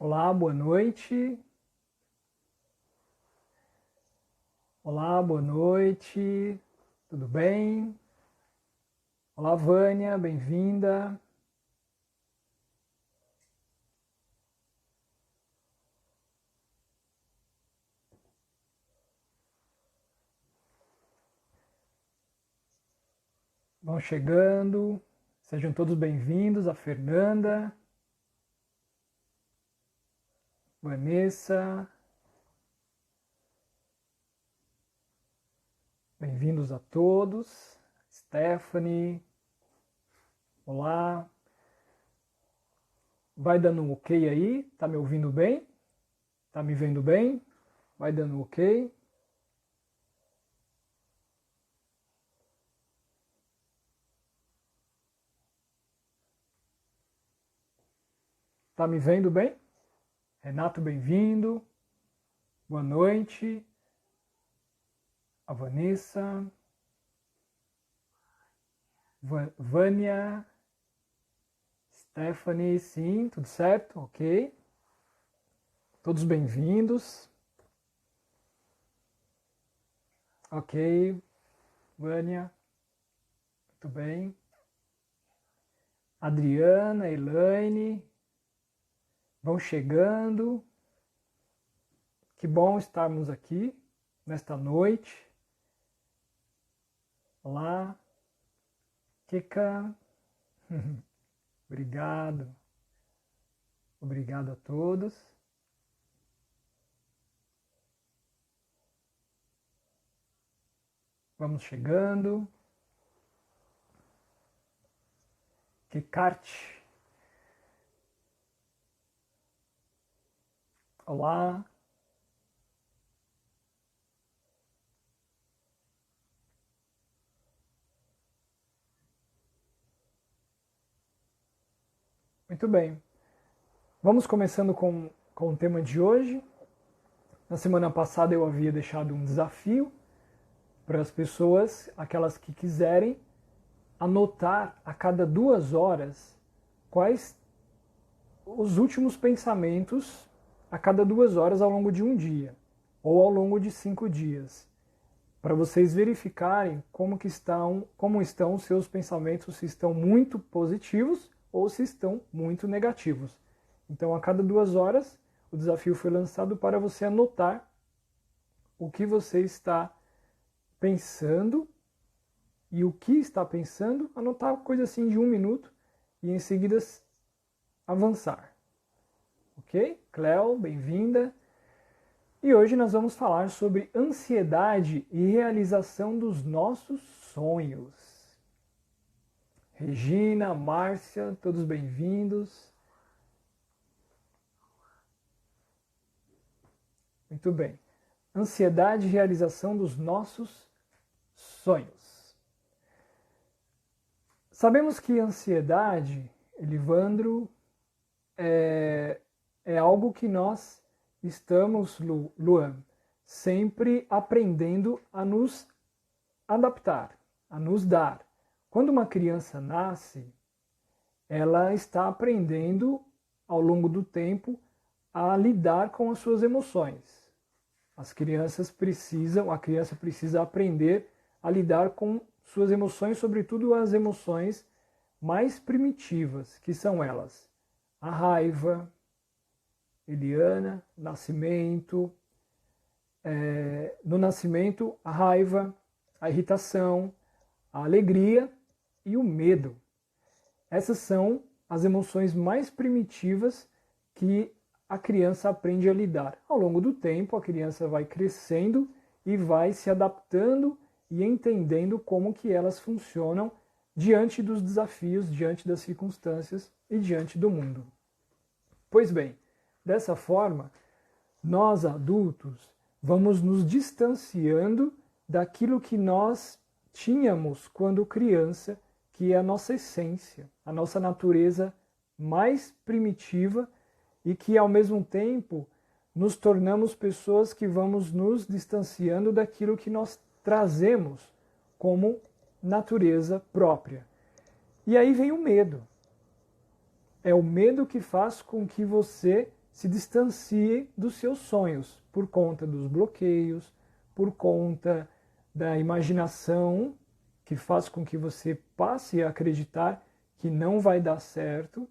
Olá, boa noite. Olá, boa noite. Tudo bem? Olá, Vânia, bem-vinda. Vão chegando. Sejam todos bem-vindos. A Fernanda, Vanessa. Bem-vindos a todos. Stephanie. Olá. Vai dando um ok aí? Tá me ouvindo bem? Tá me vendo bem? Vai dando um ok. Tá me vendo bem? Renato, bem-vindo. Boa noite. A Vanessa. Vânia. Stephanie, sim, tudo certo? Ok. Todos bem-vindos. Ok. Vânia. Muito bem. Adriana, Elaine. Vão chegando. Que bom estarmos aqui nesta noite. Olá. Kika. Obrigado. Obrigado a todos. Vamos chegando. Kikart. Olá. Muito bem. Vamos começando com o tema de hoje. Na semana passada eu havia deixado um desafio para as pessoas, aquelas que quiserem, anotar a cada 2 horas quais os últimos pensamentos a cada 2 horas ao longo de um dia ou ao longo de 5 dias, para vocês verificarem como estão os seus pensamentos, se estão muito positivos ou se estão muito negativos. Então, a cada 2 horas, o desafio foi lançado para você anotar o que você está pensando e o que está pensando, anotar coisa assim de 1 minuto e em seguida avançar. Ok? Cleo, bem-vinda. E hoje nós vamos falar sobre ansiedade e realização dos nossos sonhos. Regina, Márcia, todos bem-vindos. Muito bem. Ansiedade e realização dos nossos sonhos. Sabemos que ansiedade, Elivandro, é algo que nós estamos, Luan, sempre aprendendo a nos adaptar, a nos dar. Quando uma criança nasce, ela está aprendendo ao longo do tempo a lidar com as suas emoções. A criança precisa aprender a lidar com suas emoções, sobretudo as emoções mais primitivas, que são elas: a raiva, Eliana, nascimento, no nascimento, a raiva, a irritação, a alegria e o medo. Essas são as emoções mais primitivas que a criança aprende a lidar. Ao longo do tempo, a criança vai crescendo e vai se adaptando e entendendo como que elas funcionam diante dos desafios, diante das circunstâncias e diante do mundo. Pois bem, dessa forma, nós adultos vamos nos distanciando daquilo que nós tínhamos quando criança, que é a nossa essência, a nossa natureza mais primitiva, e que ao mesmo tempo nos tornamos pessoas que vamos nos distanciando daquilo que nós trazemos como natureza própria. E aí vem o medo. É o medo que faz com que você se distancie dos seus sonhos por conta dos bloqueios, por conta da imaginação que faz com que você passe a acreditar que não vai dar certo.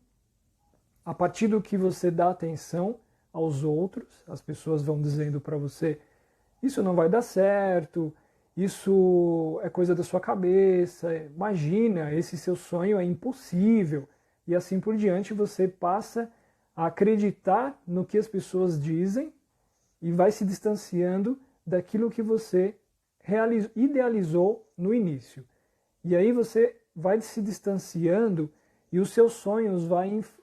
A partir do que você dá atenção aos outros, as pessoas vão dizendo para você: isso não vai dar certo, isso é coisa da sua cabeça, imagina, esse seu sonho é impossível. E assim por diante, você passa a acreditar no que as pessoas dizem e vai se distanciando daquilo que você idealizou no início. E aí você vai se distanciando e os seus sonhos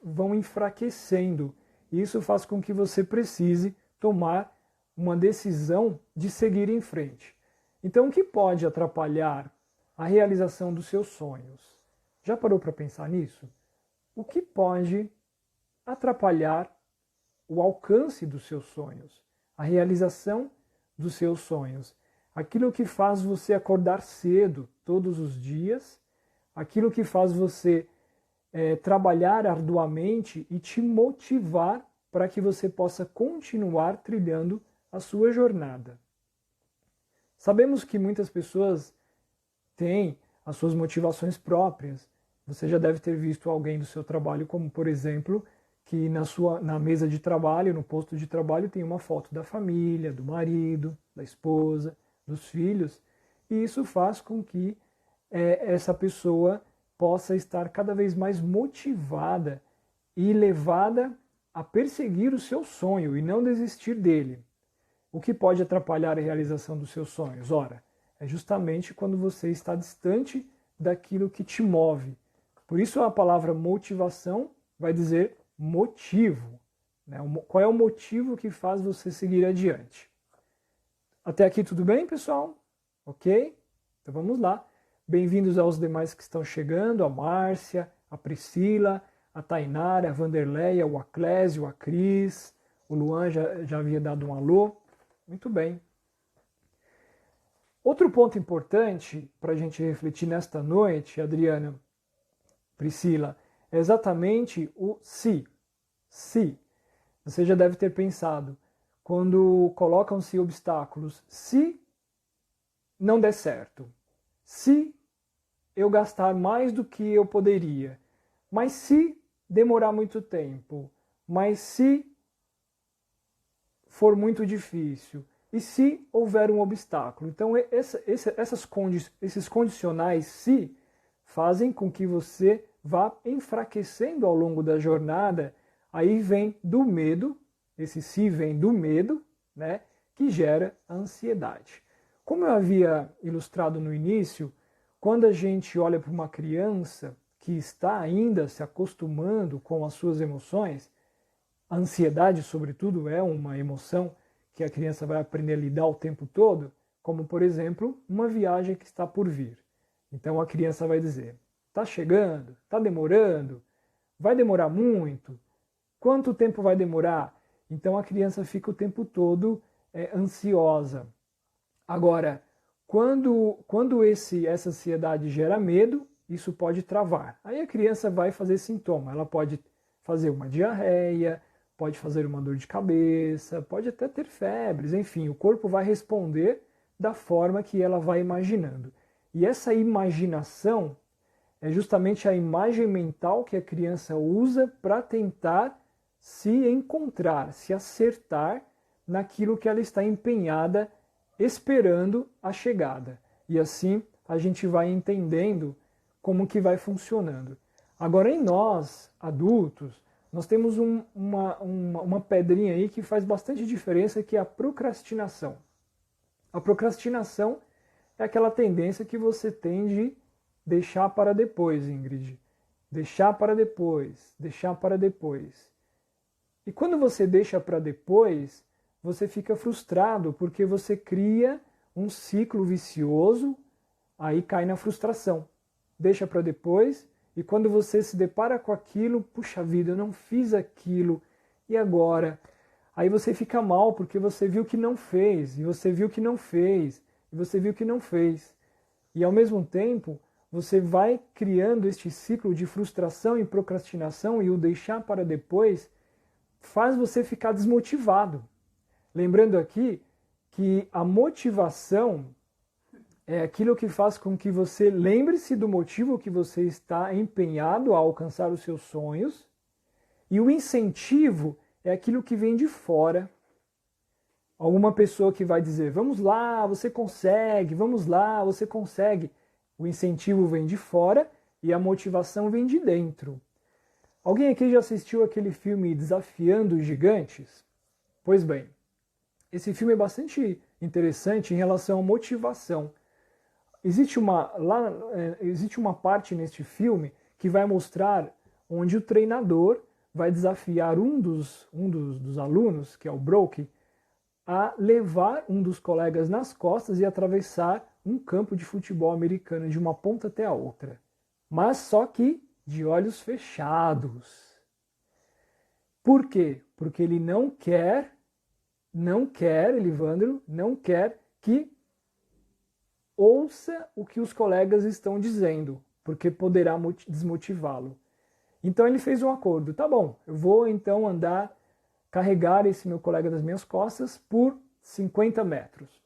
vão enfraquecendo. E isso faz com que você precise tomar uma decisão de seguir em frente. Então, o que pode atrapalhar a realização dos seus sonhos? Já parou para pensar nisso? O que pode atrapalhar o alcance dos seus sonhos, a realização dos seus sonhos? Aquilo que faz você acordar cedo todos os dias, aquilo que faz você trabalhar arduamente e te motivar para que você possa continuar trilhando a sua jornada. Sabemos que muitas pessoas têm as suas motivações próprias. Você já deve ter visto alguém do seu trabalho, como por exemplo, que na mesa de trabalho, no posto de trabalho, tem uma foto da família, do marido, da esposa, dos filhos, e isso faz com que essa pessoa possa estar cada vez mais motivada e levada a perseguir o seu sonho e não desistir dele. O que pode atrapalhar a realização dos seus sonhos? Ora, é justamente quando você está distante daquilo que te move. Por isso a palavra motivação vai dizer motivo. Né? Qual é o motivo que faz você seguir adiante? Até aqui tudo bem, pessoal? Ok? Então vamos lá. Bem-vindos aos demais que estão chegando, a Márcia, a Priscila, a Tainara, a Vanderleia, o Aclésio, a Cris, o Luan já havia dado um alô. Muito bem. Outro ponto importante para a gente refletir nesta noite, Adriana, Priscila, é exatamente o se. Se. Você já deve ter pensado, quando colocam-se obstáculos, se não der certo, se eu gastar mais do que eu poderia, mas se demorar muito tempo, mas se for muito difícil, e se houver um obstáculo. Então esses condicionais se fazem com que você vá enfraquecendo ao longo da jornada. Aí vem do medo, esse se vem do medo, né, que gera a ansiedade. Como eu havia ilustrado no início, quando a gente olha para uma criança que está ainda se acostumando com as suas emoções, a ansiedade, sobretudo, é uma emoção que a criança vai aprender a lidar o tempo todo, como, por exemplo, uma viagem que está por vir. Então a criança vai dizer: está chegando, está demorando, vai demorar muito, quanto tempo vai demorar? Então a criança fica o tempo todo ansiosa. Agora, quando essa ansiedade gera medo, isso pode travar. Aí a criança vai fazer sintoma, ela pode fazer uma diarreia, pode fazer uma dor de cabeça, pode até ter febres, enfim, o corpo vai responder da forma que ela vai imaginando. E essa imaginação é justamente a imagem mental que a criança usa para tentar se encontrar, se acertar naquilo que ela está empenhada, esperando a chegada. E assim a gente vai entendendo como que vai funcionando. Agora, em nós, adultos, nós temos uma pedrinha aí que faz bastante diferença, que é a procrastinação. A procrastinação é aquela tendência que você tem de deixar para depois, Ingrid. Deixar para depois, deixar para depois. E quando você deixa para depois, você fica frustrado, porque você cria um ciclo vicioso, aí cai na frustração. Deixa para depois, e quando você se depara com aquilo, puxa vida, eu não fiz aquilo, e agora? Aí você fica mal, porque você viu que não fez, e você viu que não fez, e você viu que não fez. E ao mesmo tempo, você vai criando este ciclo de frustração e procrastinação, e o deixar para depois faz você ficar desmotivado. Lembrando aqui que a motivação é aquilo que faz com que você lembre-se do motivo que você está empenhado a alcançar os seus sonhos, e o incentivo é aquilo que vem de fora. Alguma pessoa que vai dizer, vamos lá, você consegue, vamos lá, você consegue. O incentivo vem de fora e a motivação vem de dentro. Alguém aqui já assistiu aquele filme Desafiando os Gigantes? Pois bem, esse filme é bastante interessante em relação à motivação. Existe uma parte neste filme que vai mostrar onde o treinador vai desafiar um dos alunos, que é o Brooke, a levar um dos colegas nas costas e atravessar um campo de futebol americano de uma ponta até a outra. Mas só que de olhos fechados. Por quê? Porque ele não quer, Elivandro, não quer que ouça o que os colegas estão dizendo, porque poderá desmotivá-lo. Então ele fez um acordo. Tá bom, eu vou então carregar esse meu colega das minhas costas por 50 metros.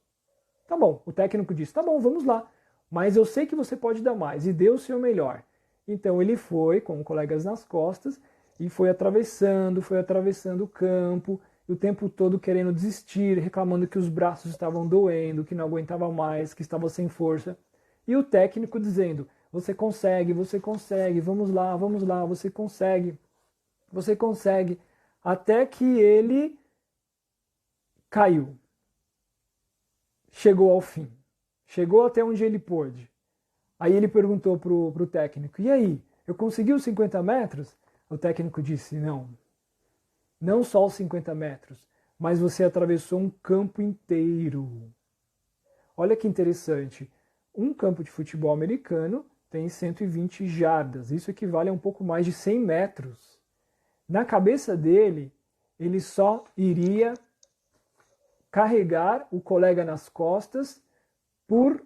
Tá bom, o técnico disse, tá bom, vamos lá, mas eu sei que você pode dar mais, e deu o seu melhor. Então ele foi com colegas nas costas e foi atravessando o campo, o tempo todo querendo desistir, reclamando que os braços estavam doendo, que não aguentava mais, que estava sem força. E o técnico dizendo, você consegue, vamos lá, você consegue. Até que ele caiu. Chegou ao fim. Chegou até onde ele pôde. Aí ele perguntou pro técnico, e aí, eu consegui os 50 metros? O técnico disse, não só os 50 metros, mas você atravessou um campo inteiro. Olha que interessante. Um campo de futebol americano tem 120 jardas. Isso equivale a um pouco mais de 100 metros. Na cabeça dele, ele só iria carregar o colega nas costas por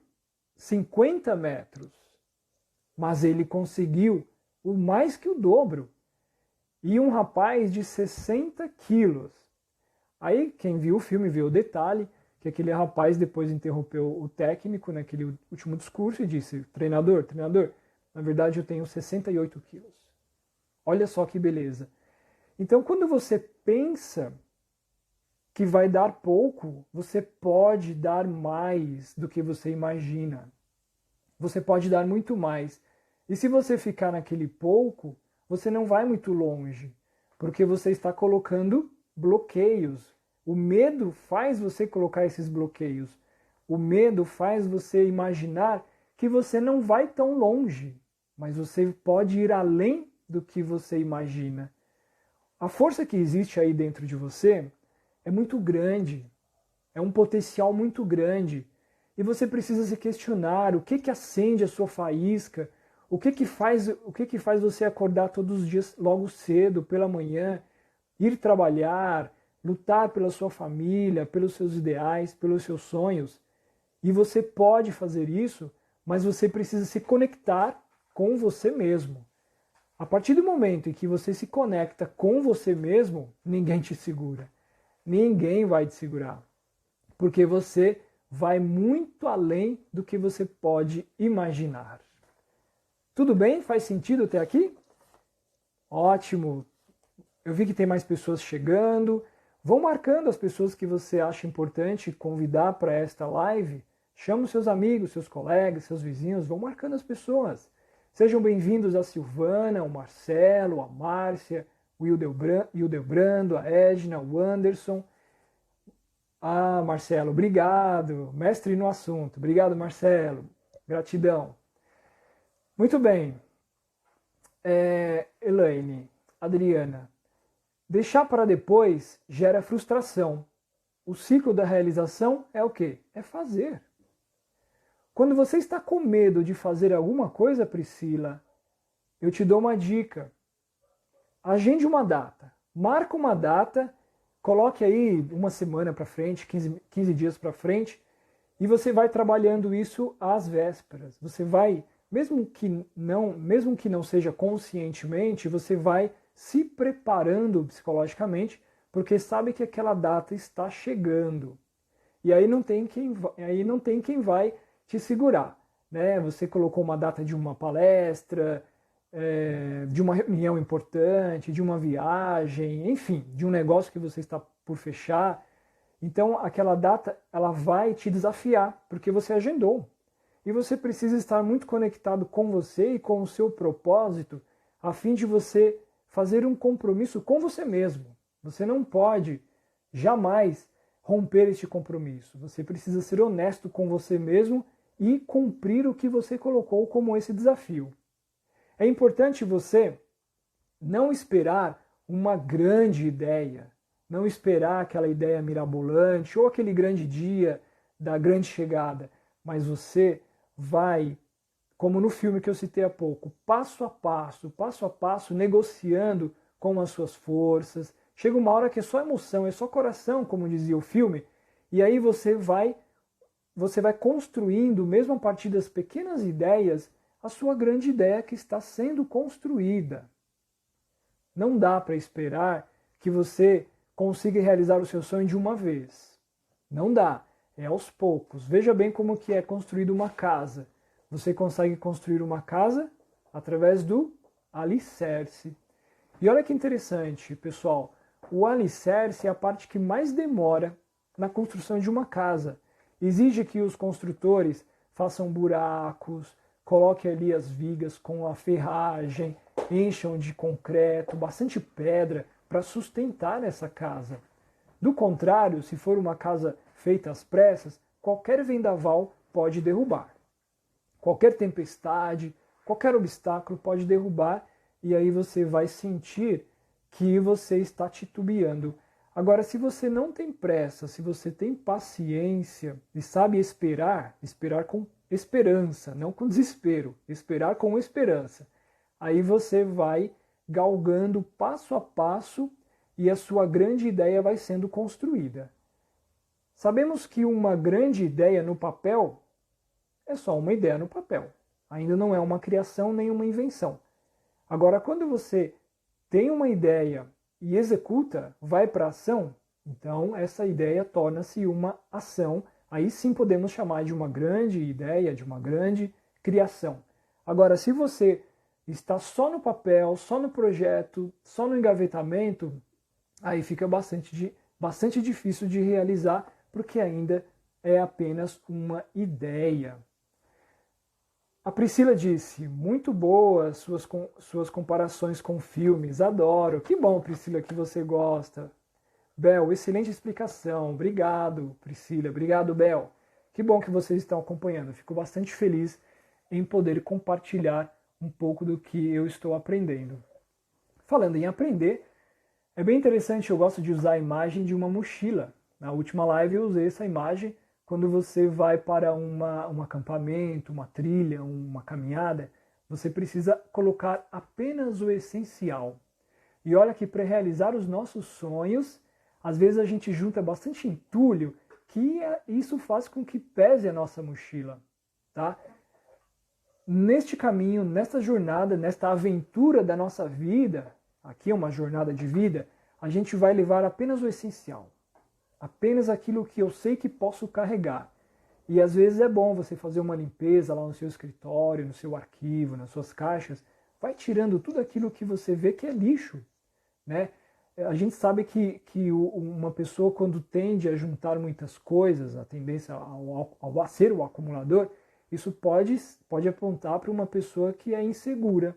50 metros. Mas ele conseguiu o mais que o dobro. E um rapaz de 60 quilos. Aí quem viu o filme viu o detalhe, que aquele rapaz depois interrompeu o técnico naquele último discurso e disse, treinador, na verdade eu tenho 68 quilos. Olha só que beleza. Então quando você pensa que vai dar pouco, você pode dar mais do que você imagina. Você pode dar muito mais. E se você ficar naquele pouco, você não vai muito longe, porque você está colocando bloqueios. O medo faz você colocar esses bloqueios. O medo faz você imaginar que você não vai tão longe, mas você pode ir além do que você imagina. A força que existe aí dentro de você é muito grande, é um potencial muito grande, e você precisa se questionar o que acende a sua faísca, o que faz você acordar todos os dias logo cedo, pela manhã, ir trabalhar, lutar pela sua família, pelos seus ideais, pelos seus sonhos. E você pode fazer isso, mas você precisa se conectar com você mesmo. A partir do momento em que você se conecta com você mesmo, ninguém te segura. Ninguém vai te segurar. Porque você vai muito além do que você pode imaginar. Tudo bem? Faz sentido até aqui? Ótimo! Eu vi que tem mais pessoas chegando. Vão marcando as pessoas que você acha importante convidar para esta live. Chama os seus amigos, seus colegas, seus vizinhos. Vão marcando as pessoas. Sejam bem-vindos a Silvana, o Marcelo, a Márcia, o Hildebrando, a Edna, o Anderson. Ah, Marcelo, obrigado. Mestre no assunto. Obrigado, Marcelo. Gratidão. Muito bem. Elaine, Adriana. Deixar para depois gera frustração. O ciclo da realização é o quê? É fazer. Quando você está com medo de fazer alguma coisa, Priscila, eu te dou uma dica. Agende uma data. Marca uma data, coloque aí uma semana para frente, 15 dias para frente, e você vai trabalhando isso às vésperas. Você vai, mesmo que não seja conscientemente, você vai se preparando psicologicamente, porque sabe que aquela data está chegando. E aí não tem quem vai te segurar, né? Você colocou uma data de uma palestra, de uma reunião importante, de uma viagem, enfim, de um negócio que você está por fechar. Então aquela data ela vai te desafiar, porque você agendou. E você precisa estar muito conectado com você e com o seu propósito, a fim de você fazer um compromisso com você mesmo. Você não pode jamais romper este compromisso. Você precisa ser honesto com você mesmo e cumprir o que você colocou como esse desafio. É importante você não esperar uma grande ideia, não esperar aquela ideia mirabolante ou aquele grande dia da grande chegada, mas você vai, como no filme que eu citei há pouco, passo a passo, negociando com as suas forças. Chega uma hora que é só emoção, é só coração, como dizia o filme, e aí você vai construindo, mesmo a partir das pequenas ideias, a sua grande ideia que está sendo construída. Não dá para esperar que você consiga realizar o seu sonho de uma vez. Não dá. É aos poucos. Veja bem como que é construída uma casa. Você consegue construir uma casa através do alicerce. E olha que interessante, pessoal. O alicerce é a parte que mais demora na construção de uma casa. Exige que os construtores façam buracos, coloquem ali as vigas com a ferragem, encham de concreto, bastante pedra para sustentar essa casa. Do contrário, se for uma casa feita às pressas, qualquer vendaval pode derrubar. Qualquer tempestade, qualquer obstáculo pode derrubar e aí você vai sentir que você está titubeando. Agora, se você não tem pressa, se você tem paciência e sabe esperar com esperança, não com desespero, esperar com esperança, aí você vai galgando passo a passo e a sua grande ideia vai sendo construída. Sabemos que uma grande ideia no papel é só uma ideia no papel. Ainda não é uma criação nem uma invenção. Agora, quando você tem uma ideia e executa, vai para a ação, então essa ideia torna-se uma ação. Aí sim podemos chamar de uma grande ideia, de uma grande criação. Agora, se você está só no papel, só no projeto, só no engavetamento, aí fica bastante difícil de realizar, porque ainda é apenas uma ideia. A Priscila disse, muito boas suas comparações com filmes, adoro. Que bom, Priscila, que você gosta. Bel, excelente explicação. Obrigado, Priscila. Obrigado, Bel. Que bom que vocês estão acompanhando. Fico bastante feliz em poder compartilhar um pouco do que eu estou aprendendo. Falando em aprender, é bem interessante, eu gosto de usar a imagem de uma mochila. Na última live eu usei essa imagem quando você vai para um acampamento, uma trilha, uma caminhada, você precisa colocar apenas o essencial. E olha que para realizar os nossos sonhos, às vezes a gente junta bastante entulho, que isso faz com que pese a nossa mochila. Tá? Neste caminho, nesta jornada, nesta aventura da nossa vida, aqui é uma jornada de vida, a gente vai levar apenas o essencial. Apenas aquilo que eu sei que posso carregar. E às vezes é bom você fazer uma limpeza lá no seu escritório, no seu arquivo, nas suas caixas. Vai tirando tudo aquilo que você vê que é lixo. Né? A gente sabe que uma pessoa, quando tende a juntar muitas coisas, a tendência a ser o acumulador, isso pode apontar para uma pessoa que é insegura.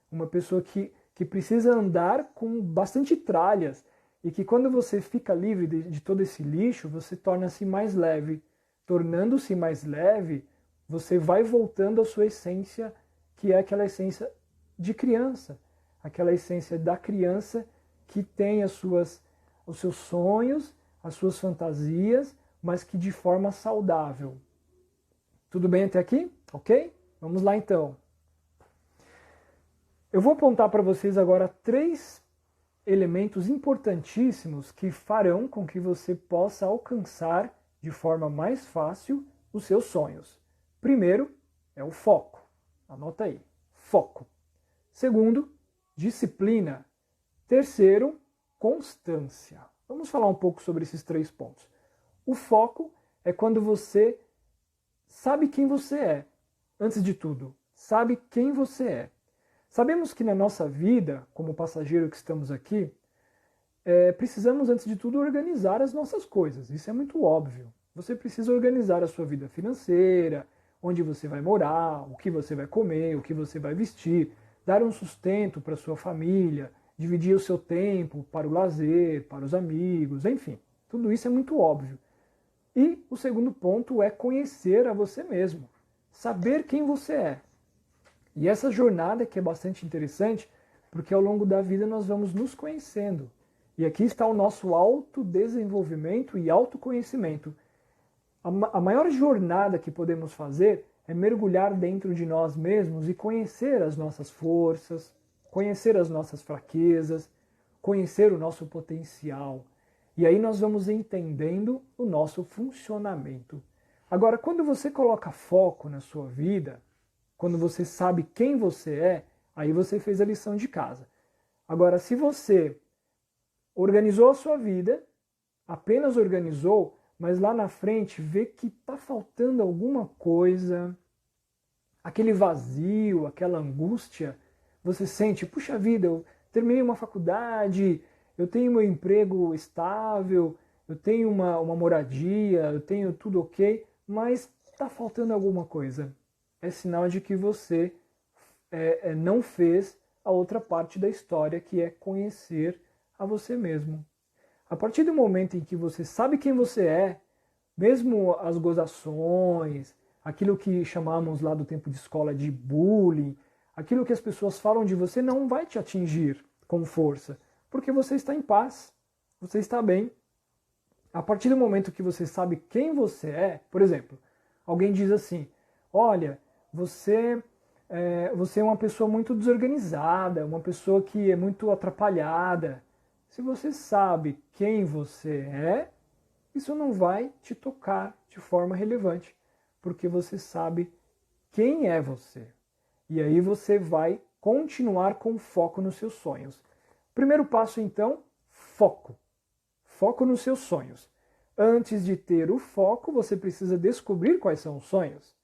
Uma pessoa que precisa andar com bastante tralhas. E que quando você fica livre de todo esse lixo, você torna-se mais leve. Tornando-se mais leve, você vai voltando à sua essência, que é aquela essência de criança. Aquela essência da criança que tem os seus sonhos, as suas fantasias, mas que de forma saudável. Tudo bem até aqui? Ok? Vamos lá então. Eu vou apontar para vocês agora 3 elementos importantíssimos que farão com que você possa alcançar de forma mais fácil os seus sonhos. Primeiro é o foco. Anota aí, foco. Segundo, disciplina. Terceiro, constância. Vamos falar um pouco sobre esses 3 pontos. O foco é quando você sabe quem você é. Antes de tudo, sabe quem você é. Sabemos que na nossa vida, como passageiro que estamos aqui, precisamos, antes de tudo, organizar as nossas coisas. Isso é muito óbvio. Você precisa organizar a sua vida financeira, onde você vai morar, o que você vai comer, o que você vai vestir, dar um sustento para sua família, dividir o seu tempo para o lazer, para os amigos, enfim. Tudo isso é muito óbvio. E o segundo ponto é conhecer a você mesmo, saber quem você é. E essa jornada que é bastante interessante, porque ao longo da vida nós vamos nos conhecendo. E aqui está o nosso autodesenvolvimento e autoconhecimento. A maior jornada que podemos fazer é mergulhar dentro de nós mesmos e conhecer as nossas forças, conhecer as nossas fraquezas, conhecer o nosso potencial. E aí nós vamos entendendo o nosso funcionamento. Agora, quando você coloca foco na sua vida, quando você sabe quem você é, aí você fez a lição de casa. Agora, se você organizou a sua vida, apenas organizou, mas lá na frente vê que está faltando alguma coisa, aquele vazio, aquela angústia, você sente, puxa vida, eu terminei uma faculdade, eu tenho meu emprego estável, eu tenho uma moradia, eu tenho tudo ok, mas está faltando alguma coisa. É sinal de que você não fez a outra parte da história, que é conhecer a você mesmo. A partir do momento em que você sabe quem você é, mesmo as gozações, aquilo que chamamos lá do tempo de escola de bullying, aquilo que as pessoas falam de você não vai te atingir com força, porque você está em paz, você está bem. A partir do momento que você sabe quem você é, por exemplo, alguém diz assim, olha, você é uma pessoa muito desorganizada, uma pessoa que é muito atrapalhada. Se você sabe quem você é, isso não vai te tocar de forma relevante, porque você sabe quem é você. E aí você vai continuar com foco nos seus sonhos. Primeiro passo, então, foco. Foco nos seus sonhos. Antes de ter o foco, você precisa descobrir quais são os sonhos.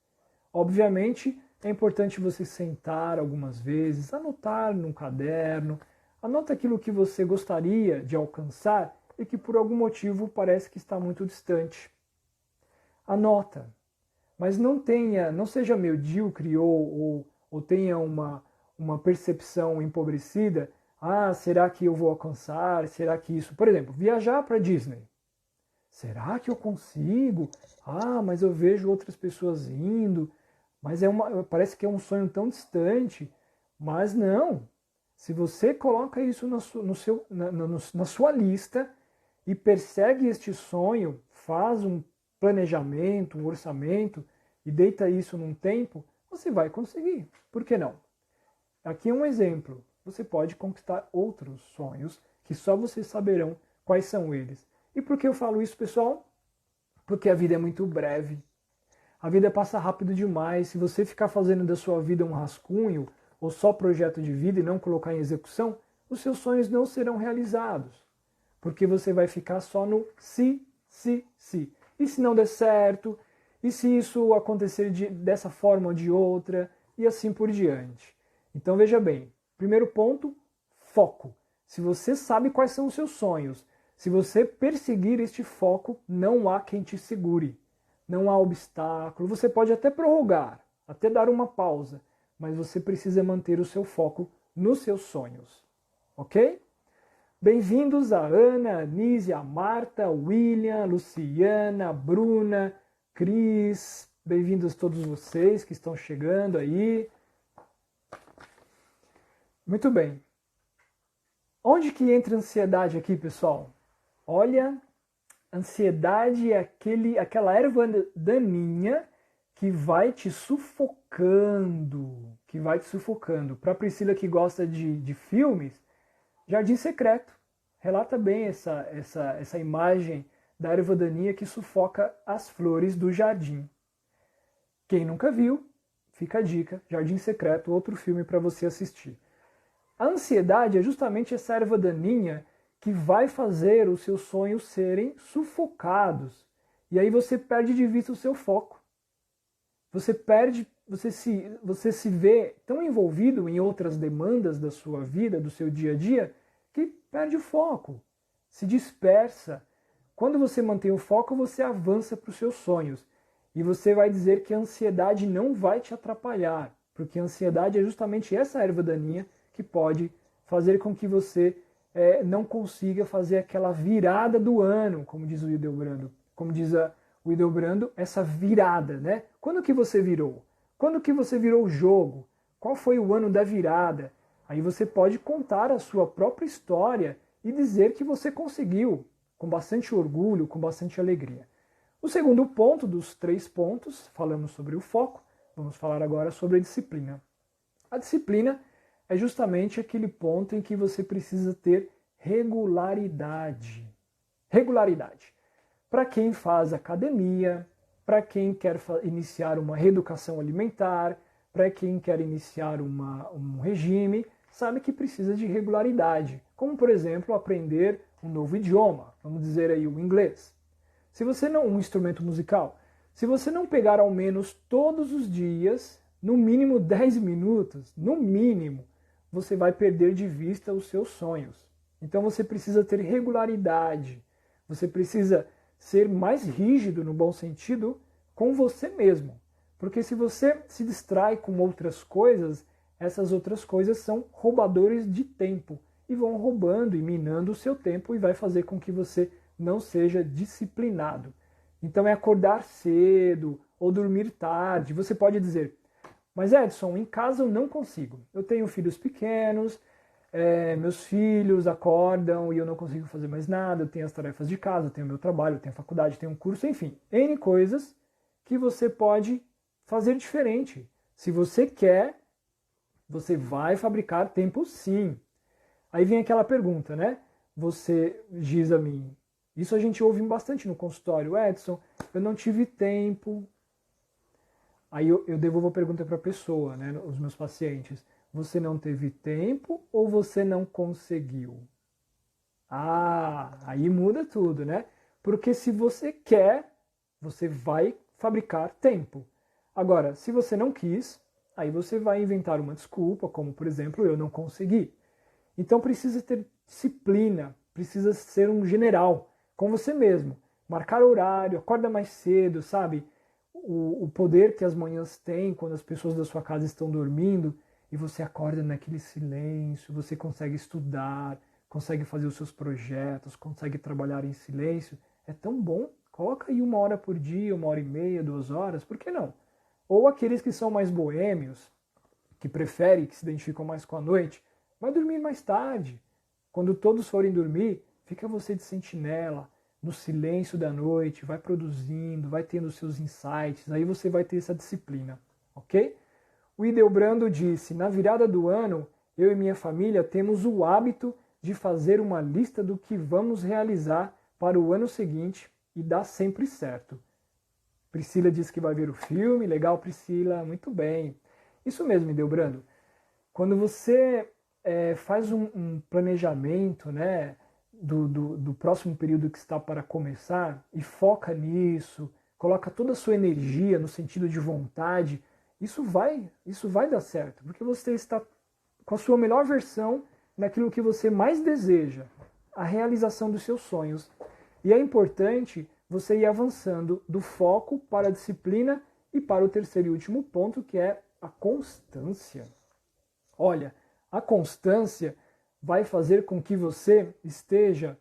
Obviamente, é importante você sentar algumas vezes, anotar num caderno, anota aquilo que você gostaria de alcançar e que por algum motivo parece que está muito distante. Anota, mas não seja medíocre ou tenha uma percepção empobrecida. Ah, será que eu vou alcançar? Será que isso... Por exemplo, viajar para Disney. Será que eu consigo? Ah, mas eu vejo outras pessoas indo, mas parece que é um sonho tão distante. Mas não. Se você coloca isso na sua lista e persegue este sonho, faz um planejamento, um orçamento e deita isso num tempo, você vai conseguir. Por que não? Aqui é um exemplo. Você pode conquistar outros sonhos que só vocês saberão quais são eles. E por que eu falo isso, pessoal? Porque a vida é muito breve. A vida passa rápido demais. Se você ficar fazendo da sua vida um rascunho ou só projeto de vida e não colocar em execução, os seus sonhos não serão realizados. Porque você vai ficar só no se. E se não der certo? E se isso acontecer dessa forma ou de outra? E assim por diante. Então veja bem, primeiro ponto, foco. Se você sabe quais são os seus sonhos, se você perseguir este foco, não há quem te segure. Não há obstáculo. Você pode até prorrogar, até dar uma pausa, mas você precisa manter o seu foco nos seus sonhos. Ok? Bem-vindos a Ana, a Nise, a Marta, a William, a Luciana, a Bruna, Cris. Bem-vindos todos vocês que estão chegando aí. Muito bem. Onde que entra a ansiedade aqui, pessoal? Olha, ansiedade é aquela erva daninha que vai te sufocando, Para a Priscila que gosta de filmes, Jardim Secreto. Relata bem essa imagem da erva daninha que sufoca as flores do jardim. Quem nunca viu, fica a dica, Jardim Secreto, outro filme para você assistir. A ansiedade é justamente essa erva daninha que vai fazer os seus sonhos serem sufocados. E aí você perde de vista o seu foco. Você se vê tão envolvido em outras demandas da sua vida, do seu dia a dia, que perde o foco, se dispersa. Quando você mantém o foco, você avança para os seus sonhos. E você vai dizer que a ansiedade não vai te atrapalhar, porque a ansiedade é justamente essa erva daninha que pode fazer com que você não consiga fazer aquela virada do ano, como diz o Hildebrando. Como diz o Hildebrando, essa virada, né? Quando que você virou? Quando que você virou o jogo? Qual foi o ano da virada? Aí você pode contar a sua própria história e dizer que você conseguiu, com bastante orgulho, com bastante alegria. O segundo ponto dos 3 pontos, falamos sobre o foco, vamos falar agora sobre a disciplina. A disciplina é justamente aquele ponto em que você precisa ter regularidade. Regularidade. Para quem faz academia, para quem quer iniciar uma reeducação alimentar, para quem quer iniciar um regime, sabe que precisa de regularidade. Como, por exemplo, aprender um novo idioma, vamos dizer aí o inglês. Se você não, um instrumento musical, se você não pegar ao menos todos os dias, no mínimo 10 minutos, no mínimo, você vai perder de vista os seus sonhos. Então você precisa ter regularidade, você precisa ser mais rígido, no bom sentido, com você mesmo. Porque se você se distrai com outras coisas, essas outras coisas são roubadores de tempo e vão roubando e minando o seu tempo e vai fazer com que você não seja disciplinado. Então é acordar cedo ou dormir tarde. Você pode dizer, mas Edson, em casa eu não consigo. Eu tenho filhos pequenos, meus filhos acordam e eu não consigo fazer mais nada, eu tenho as tarefas de casa, eu tenho meu trabalho, eu tenho a faculdade, eu tenho um curso, enfim, N coisas que você pode fazer diferente. Se você quer, você vai fabricar tempo sim. Aí vem aquela pergunta, né? Você diz a mim, isso a gente ouve bastante no consultório, Edson, eu não tive tempo. Aí eu devolvo a pergunta para a pessoa, né, os meus pacientes. Você não teve tempo ou você não conseguiu? Ah, aí muda tudo, né? Porque se você quer, você vai fabricar tempo. Agora, se você não quis, aí você vai inventar uma desculpa, como por exemplo, eu não consegui. Então precisa ter disciplina, precisa ser um general com você mesmo. Marcar horário, acorda mais cedo, sabe? O poder que as manhãs têm quando as pessoas da sua casa estão dormindo e você acorda naquele silêncio, você consegue estudar, consegue fazer os seus projetos, consegue trabalhar em silêncio. É tão bom. Coloca aí 1 hora por dia, 1h30, 2 horas, por que não? Ou aqueles que são mais boêmios, que preferem, que se identificam mais com a noite, vai dormir mais tarde. Quando todos forem dormir, fica você de sentinela, no silêncio da noite, vai produzindo, vai tendo seus insights, aí você vai ter essa disciplina, ok? O Hildebrando disse, na virada do ano, eu e minha família temos o hábito de fazer uma lista do que vamos realizar para o ano seguinte e dá sempre certo. Priscila disse que vai ver o filme, legal Priscila, muito bem. Isso mesmo, Hildebrando. Quando você faz um planejamento, né, do próximo período que está para começar e foca nisso, coloca toda a sua energia no sentido de vontade, isso vai dar certo, porque você está com a sua melhor versão naquilo que você mais deseja, a realização dos seus sonhos. E é importante você ir avançando do foco para a disciplina e para o terceiro e último ponto, que é a constância. Olha, a constância vai fazer com que você esteja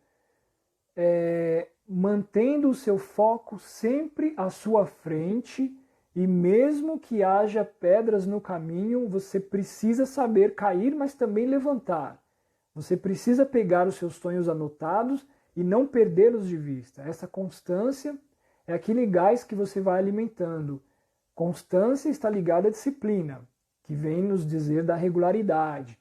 mantendo o seu foco sempre à sua frente e mesmo que haja pedras no caminho, você precisa saber cair, mas também levantar. Você precisa pegar os seus sonhos anotados e não perdê-los de vista. Essa constância é aquele gás que você vai alimentando. Constância está ligada à disciplina, que vem nos dizer da regularidade,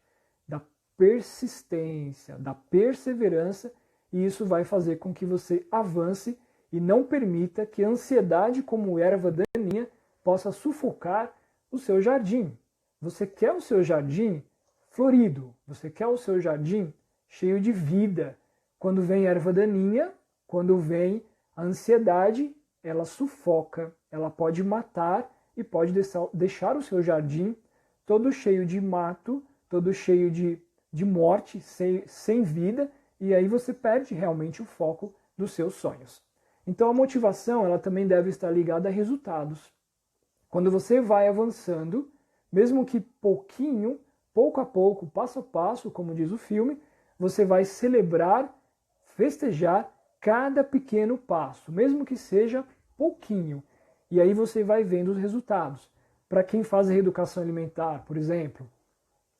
da persistência, da perseverança, e isso vai fazer com que você avance e não permita que a ansiedade, como erva daninha, possa sufocar o seu jardim. Você quer o seu jardim florido. Você quer o seu jardim cheio de vida. Quando vem erva daninha, quando vem a ansiedade, ela sufoca, ela pode matar e pode deixar o seu jardim todo cheio de mato, todo cheio de morte, sem vida, e aí você perde realmente o foco dos seus sonhos. Então a motivação ela também deve estar ligada a resultados. Quando você vai avançando, mesmo que pouquinho, pouco a pouco, passo a passo, como diz o filme, você vai celebrar, festejar cada pequeno passo, mesmo que seja pouquinho. E aí você vai vendo os resultados. Para quem faz reeducação alimentar, por exemplo,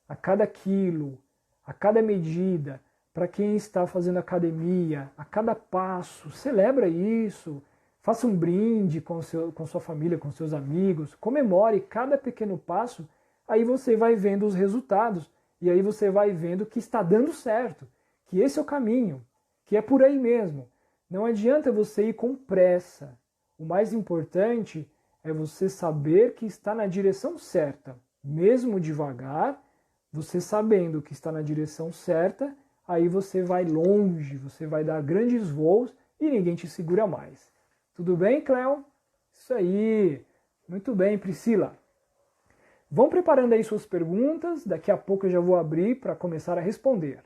a cada quilo, a cada medida, para quem está fazendo academia, a cada passo, celebra isso, faça um brinde com sua família, com seus amigos, comemore cada pequeno passo, aí você vai vendo os resultados e aí você vai vendo que está dando certo, que esse é o caminho, que é por aí mesmo. Não adianta você ir com pressa. O mais importante é você saber que está na direção certa, mesmo devagar, você sabendo que está na direção certa, aí você vai longe, você vai dar grandes voos e ninguém te segura mais. Tudo bem, Cléo? Isso aí. Muito bem, Priscila. Vão preparando aí suas perguntas, daqui a pouco eu já vou abrir para começar a responder.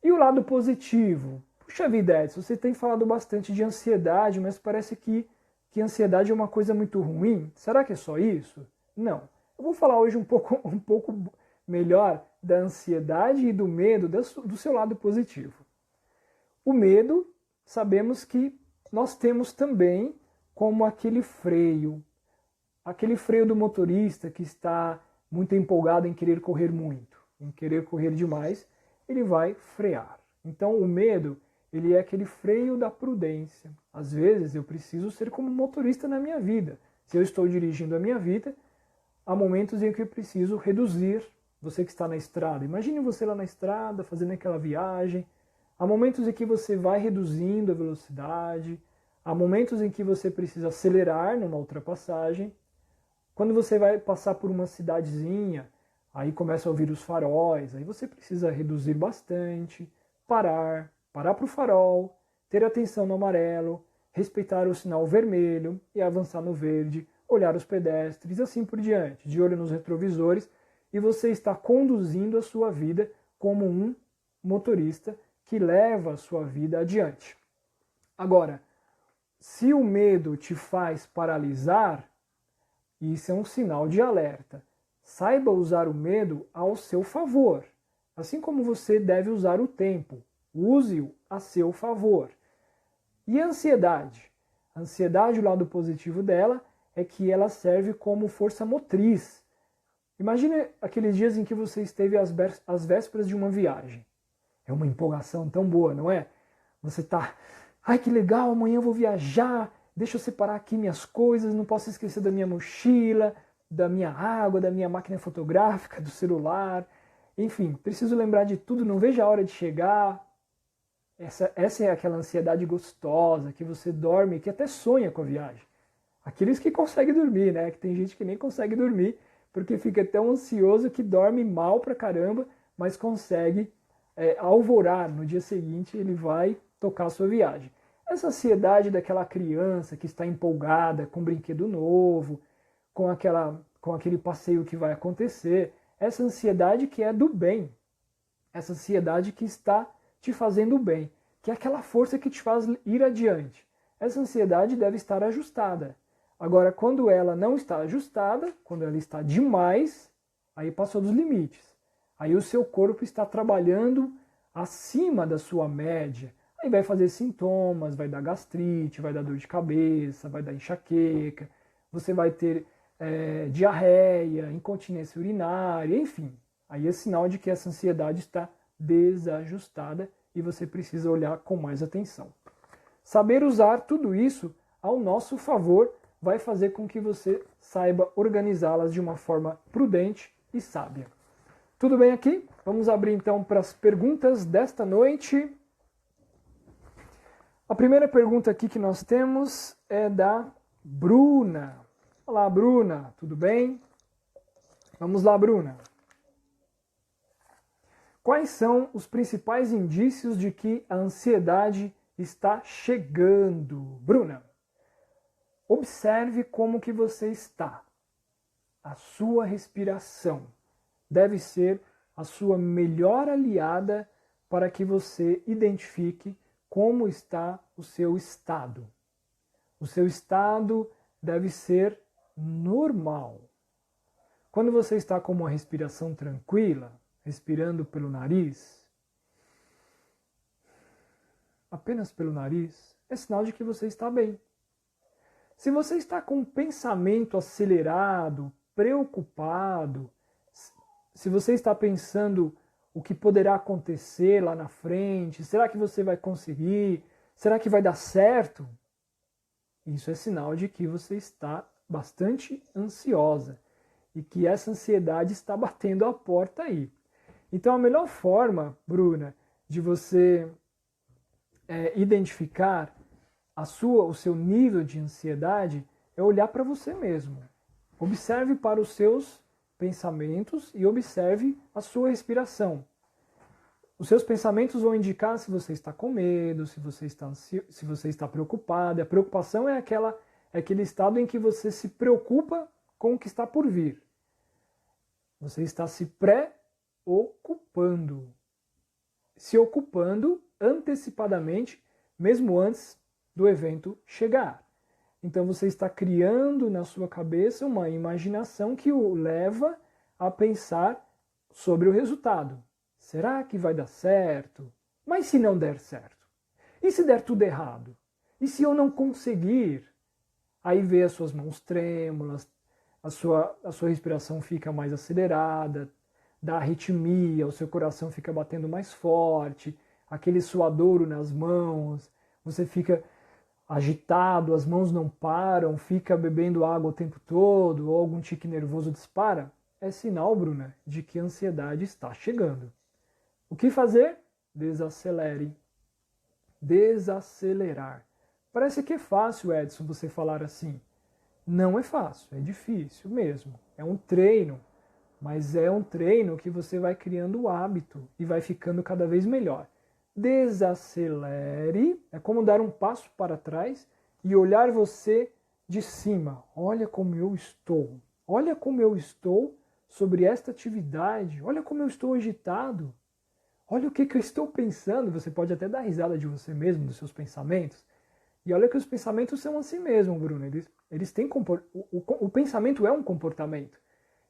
E o lado positivo? Puxa vida, Edson, você tem falado bastante de ansiedade, mas parece que ansiedade é uma coisa muito ruim. Será que é só isso? Não. Eu vou falar hoje um pouco melhor da ansiedade e do medo do seu lado positivo. O medo, sabemos que nós temos também como aquele freio do motorista que está muito empolgado em querer correr muito, em querer correr demais, ele vai frear. Então o medo, ele é aquele freio da prudência. Às vezes eu preciso ser como motorista na minha vida. Se eu estou dirigindo a minha vida, há momentos em que eu preciso reduzir. Você que está na estrada, imagine você lá na estrada, fazendo aquela viagem. Há momentos em que você vai reduzindo a velocidade, há momentos em que você precisa acelerar numa ultrapassagem. Quando você vai passar por uma cidadezinha, aí começa a ouvir os faróis, aí você precisa reduzir bastante, parar para o farol, ter atenção no amarelo, respeitar o sinal vermelho e avançar no verde, olhar os pedestres, assim por diante, de olho nos retrovisores, e você está conduzindo a sua vida como um motorista que leva a sua vida adiante. Agora, se o medo te faz paralisar, isso é um sinal de alerta. Saiba usar o medo ao seu favor, assim como você deve usar o tempo. Use-o a seu favor. E a ansiedade? A ansiedade, o lado positivo dela, é que ela serve como força motriz. Imagine aqueles dias em que você esteve às vésperas de uma viagem. É uma empolgação tão boa, não é? Você está, ai que legal, amanhã eu vou viajar, deixa eu separar aqui minhas coisas, não posso esquecer da minha mochila, da minha água, da minha máquina fotográfica, do celular. Enfim, preciso lembrar de tudo, não vejo a hora de chegar. Essa é aquela ansiedade gostosa, que você dorme, que até sonha com a viagem. Aqueles que conseguem dormir, né? Que tem gente que nem consegue dormir, porque fica tão ansioso que dorme mal pra caramba, mas consegue alvorar. No dia seguinte ele vai tocar a sua viagem. Essa ansiedade daquela criança que está empolgada com um brinquedo novo, com aquele passeio que vai acontecer, essa ansiedade que é do bem, essa ansiedade que está te fazendo bem, que é aquela força que te faz ir adiante. Essa ansiedade deve estar ajustada. Agora, quando ela não está ajustada, quando ela está demais, aí passou dos limites. Aí o seu corpo está trabalhando acima da sua média. Aí vai fazer sintomas, vai dar gastrite, vai dar dor de cabeça, vai dar enxaqueca, você vai ter diarreia, incontinência urinária, enfim. Aí é sinal de que essa ansiedade está desajustada e você precisa olhar com mais atenção. Saber usar tudo isso ao nosso favor vai fazer com que você saiba organizá-las de uma forma prudente e sábia. Tudo bem aqui? Vamos abrir então para as perguntas desta noite. A primeira pergunta aqui que nós temos é da Bruna. Olá, Bruna, tudo bem? Vamos lá, Bruna. Quais são os principais indícios de que a ansiedade está chegando? Bruna, observe como que você está. A sua respiração deve ser a sua melhor aliada para que você identifique como está o seu estado. O seu estado deve ser normal. Quando você está com uma respiração tranquila, respirando pelo nariz, apenas pelo nariz, é sinal de que você está bem. Se você está com um pensamento acelerado, preocupado, se você está pensando o que poderá acontecer lá na frente, será que você vai conseguir? Será que vai dar certo? Isso é sinal de que você está bastante ansiosa e que essa ansiedade está batendo a porta aí. Então a melhor forma, Bruna, de você identificar o seu nível de ansiedade é olhar para você mesmo. Observe para os seus pensamentos e observe a sua respiração. Os seus pensamentos vão indicar se você está com medo, se você está preocupado. A preocupação é aquele estado em que você se preocupa com o que está por vir. Você está se pré-ocupando. Se ocupando antecipadamente, mesmo antes do evento chegar. Então você está criando na sua cabeça uma imaginação que o leva a pensar sobre o resultado. Será que vai dar certo? Mas se não der certo? E se der tudo errado? E se eu não conseguir? Aí vê as suas mãos trêmulas, a sua respiração fica mais acelerada, dá arritmia, o seu coração fica batendo mais forte, aquele suadouro nas mãos, você fica agitado, as mãos não param, fica bebendo água o tempo todo, ou algum tique nervoso dispara, é sinal, Bruna, de que a ansiedade está chegando. O que fazer? Desacelere. Desacelerar. Parece que é fácil, Edson, você falar assim. Não é fácil, é difícil mesmo. É um treino, mas é um treino que você vai criando o hábito e vai ficando cada vez melhor. Desacelere, é como dar um passo para trás e olhar você de cima. Olha como eu estou. Olha como eu estou sobre esta atividade. Olha como eu estou agitado. Olha o que eu estou pensando. Você pode até dar risada de você mesmo, dos seus pensamentos. E olha que os pensamentos são assim mesmo, Bruno. Eles têm o pensamento é um comportamento.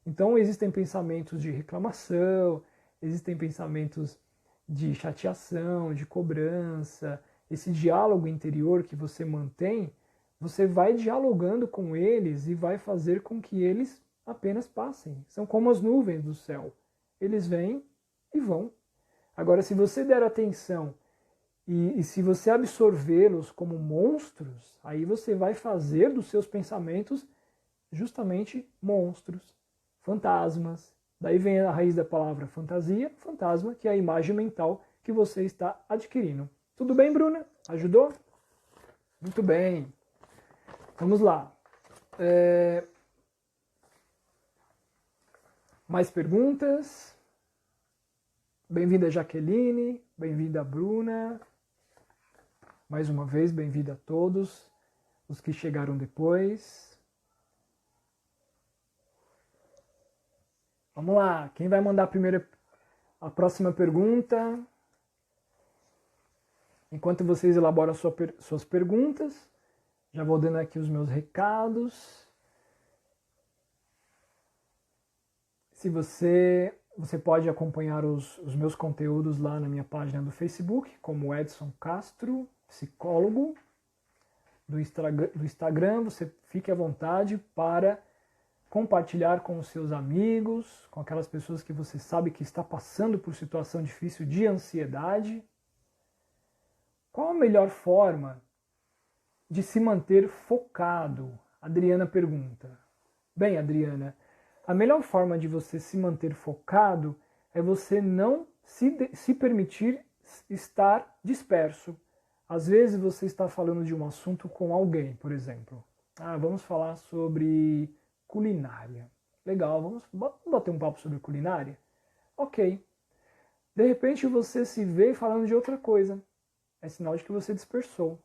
Então existem pensamentos de reclamação, existem pensamentos de chateação, de cobrança, esse diálogo interior que você mantém, você vai dialogando com eles e vai fazer com que eles apenas passem. São como as nuvens do céu. Eles vêm e vão. Agora, se você der atenção e se você absorvê-los como monstros, aí você vai fazer dos seus pensamentos justamente monstros, fantasmas. Daí vem a raiz da palavra fantasia, fantasma, que é a imagem mental que você está adquirindo. Tudo bem, Bruna? Ajudou? Muito bem. Vamos lá. Mais perguntas? Bem-vinda, Jaqueline. Bem-vinda, Bruna. Mais uma vez, bem-vinda a todos os que chegaram depois. Vamos lá, quem vai mandar a próxima pergunta? Enquanto vocês elaboram suas perguntas, já vou dando aqui os meus recados. Se você pode acompanhar os meus conteúdos lá na minha página do Facebook, como Edson Castro, psicólogo. Do Instagram, você fique à vontade para compartilhar com os seus amigos, com aquelas pessoas que você sabe que está passando por situação difícil de ansiedade. Qual a melhor forma de se manter focado? Adriana pergunta. Bem, Adriana, a melhor forma de você se manter focado é você não se permitir estar disperso. Às vezes você está falando de um assunto com alguém, por exemplo. Vamos falar sobre culinária. Legal, vamos bater um papo sobre culinária? Ok. De repente você se vê falando de outra coisa. É sinal de que você dispersou.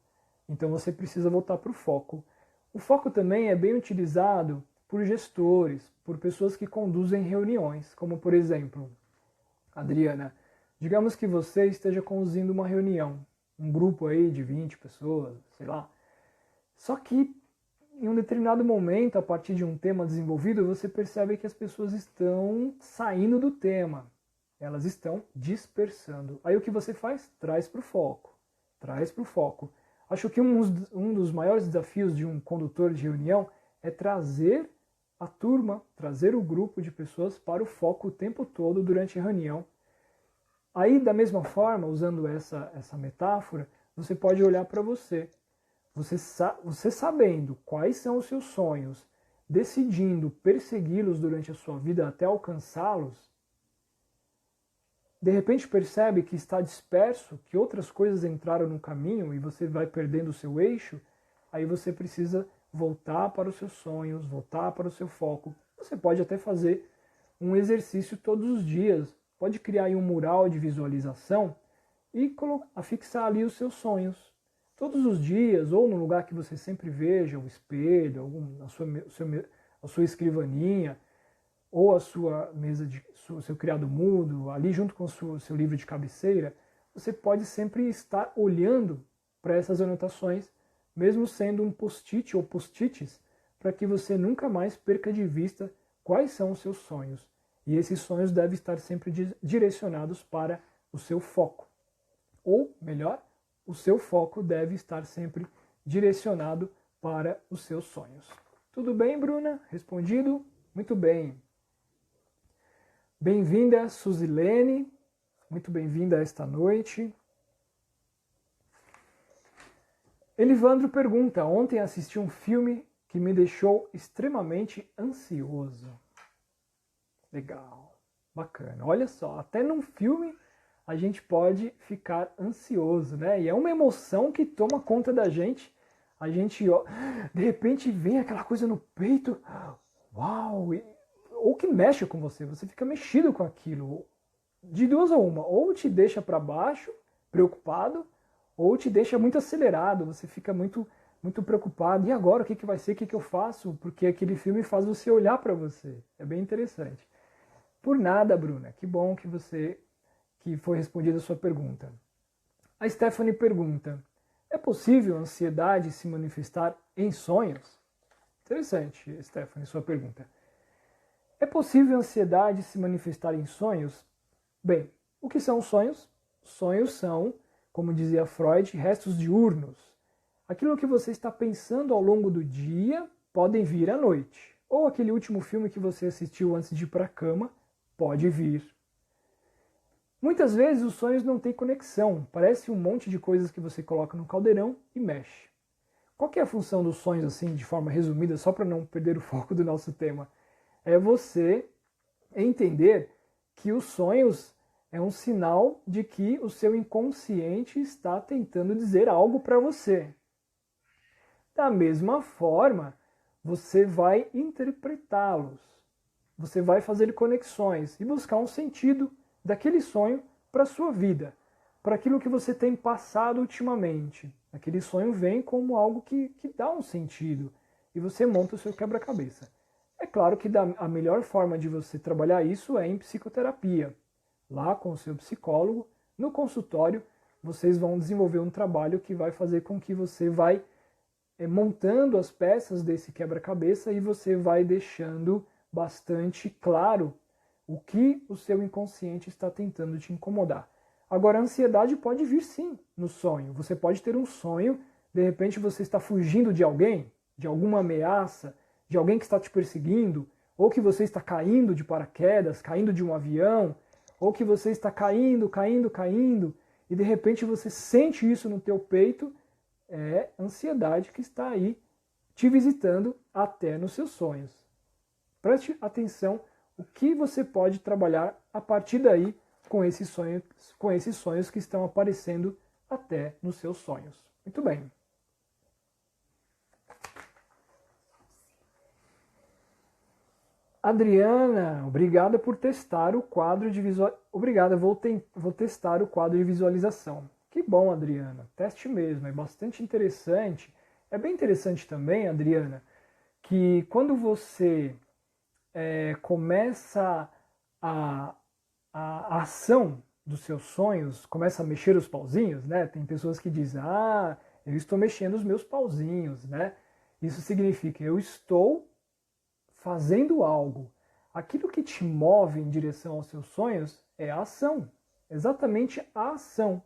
Então você precisa voltar para o foco. O foco também é bem utilizado por gestores, por pessoas que conduzem reuniões, como por exemplo, Adriana, digamos que você esteja conduzindo uma reunião, um grupo aí de 20 pessoas, sei lá. Só que em um determinado momento, a partir de um tema desenvolvido, você percebe que as pessoas estão saindo do tema. Elas estão dispersando. Aí o que você faz? Traz para o foco. Traz para o foco. Acho que um dos maiores desafios de um condutor de reunião é trazer a turma, trazer o grupo de pessoas para o foco o tempo todo durante a reunião. Aí, da mesma forma, usando essa metáfora, você pode olhar para você. Você sabendo quais são os seus sonhos, decidindo persegui-los durante a sua vida até alcançá-los, de repente percebe que está disperso, que outras coisas entraram no caminho e você vai perdendo o seu eixo, aí você precisa voltar para os seus sonhos, voltar para o seu foco. Você pode até fazer um exercício todos os dias, pode criar aí um mural de visualização e afixar ali os seus sonhos. Todos os dias, ou no lugar que você sempre veja, o espelho, a sua escrivaninha, ou a sua mesa o seu criado mudo, ali junto com o seu livro de cabeceira, você pode sempre estar olhando para essas anotações, mesmo sendo um post-it ou post-its, para que você nunca mais perca de vista quais são os seus sonhos. E esses sonhos devem estar sempre direcionados para o seu foco. Ou, melhor, o seu foco deve estar sempre direcionado para os seus sonhos. Tudo bem, Bruna? Respondido? Muito bem. Bem-vinda, Suzilene. Muito bem-vinda esta noite. Elivandro pergunta: ontem assisti um filme que me deixou extremamente ansioso. Legal, bacana. Olha só, até num filme a gente pode ficar ansioso, né? E é uma emoção que toma conta da gente. A gente, ó, de repente, vem aquela coisa no peito, uau! Ou que mexe com você, você fica mexido com aquilo. De duas ou uma, ou te deixa para baixo, preocupado, ou te deixa muito acelerado, você fica muito preocupado. E agora, o que vai ser? O que eu faço? Porque aquele filme faz você olhar para você. É bem interessante. Por nada, Bruna. Que bom que foi respondida a sua pergunta. A Stephanie pergunta: é possível a ansiedade se manifestar em sonhos? Interessante, Stephanie, sua pergunta. É possível a ansiedade se manifestar em sonhos? Bem, o que são sonhos? Sonhos são, como dizia Freud, restos diurnos. Aquilo que você está pensando ao longo do dia podem vir à noite. Ou aquele último filme que você assistiu antes de ir para a cama pode vir. Muitas vezes os sonhos não têm conexão, parece um monte de coisas que você coloca no caldeirão e mexe. Qual que é a função dos sonhos, assim, de forma resumida, só para não perder o foco do nosso tema? É você entender que os sonhos é um sinal de que o seu inconsciente está tentando dizer algo para você. Da mesma forma, você vai interpretá-los. Você vai fazer conexões e buscar um sentido daquele sonho para a sua vida, para aquilo que você tem passado ultimamente. Aquele sonho vem como algo que dá um sentido e você monta o seu quebra-cabeça. É claro que a melhor forma de você trabalhar isso é em psicoterapia. Lá com o seu psicólogo, no consultório, vocês vão desenvolver um trabalho que vai fazer com que você vai montando as peças desse quebra-cabeça e você vai deixando bastante claro o que o seu inconsciente está tentando te incomodar. Agora, a ansiedade pode vir sim no sonho. Você pode ter um sonho, de repente você está fugindo de alguém, de alguma ameaça, de alguém que está te perseguindo, ou que você está caindo de paraquedas, caindo de um avião, ou que você está caindo, e de repente você sente isso no teu peito, é ansiedade que está aí te visitando até nos seus sonhos. Preste atenção o que você pode trabalhar a partir daí com esses sonhos que estão aparecendo até nos seus sonhos. Muito bem. Adriana, obrigada por testar o quadro de Obrigada, vou testar o quadro de visualização. Que bom, Adriana. Teste mesmo, é bastante interessante. É bem interessante também, Adriana, que quando você começa a ação dos seus sonhos, começa a mexer os pauzinhos, né? Tem pessoas que dizem, eu estou mexendo os meus pauzinhos, né? Isso significa, eu estou fazendo algo. Aquilo que te move em direção aos seus sonhos é a ação, exatamente a ação.